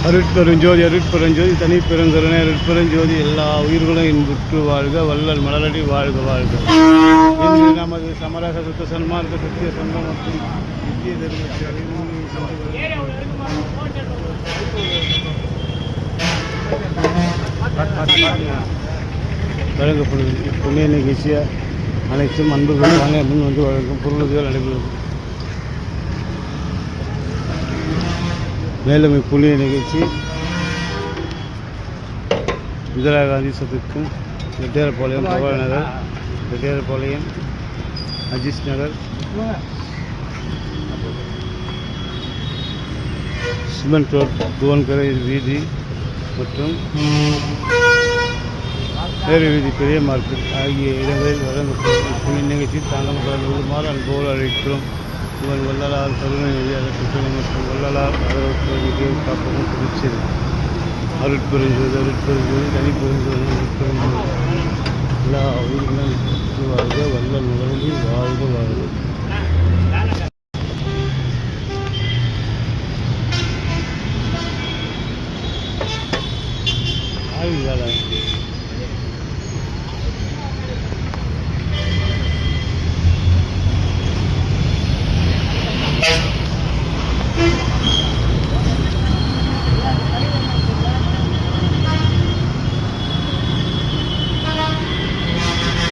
அருட்பெருஞ்சோதி அருட்பெருஞ்சோதி தனி பெருங்கருணை அருட்பெருஞ்சோதி எல்லா உயிர்களும் இன்புற்று வாழ்க வள்ளல் மலரடி வாழ்க வாழ்க. இன்று நமது சமரக சுத்த சன்மார்க்க சத்திய சங்கம் மற்றும் நித்திய தர்மத்தை வழங்கப்படுவது இப்புண்ணிய நிகழ்ச்சியாக அனைத்தும் அன்புகள் வாங்க முன் வந்து வழங்கும் பொருளுதல் நடைபெறும். மேலும் இப்புண்ணிய நிகழ்ச்சி இந்திரா காந்தி சதுக்கம், ரெட்டியார்பாளையம், பவானி நகர், ரெட்டியார்பாளையம், அஜிஸ் நகர், சிமெண்ட் ரோட், துவன்கரை வீதி மற்றும் வேறு வீதி பெரிய மார்க்கெட் ஆகிய இடங்களில் வழங்கப்படும் இந்நிகழ்ச்சியில் தாங்கள் கலந்து கொள்ளுமாறு அன்போடு அழைக்கிறோம். இவன் வள்ளலார் கருணை அறக்கட்டளை மற்றும் வள்ளலார் ஆதரவு காப்பகம் புதுச்சேரி. அருட்பெருஞ்சோதி அருட்பெருஞ்சோதி தனி பெருஞ்சோதி அருட்பெருஞ்சோதி எல்லா உயிர்களும் வாழ்க வள்ளல் மலர்ந்து வாழ்க வாழ்க. ஆயுள்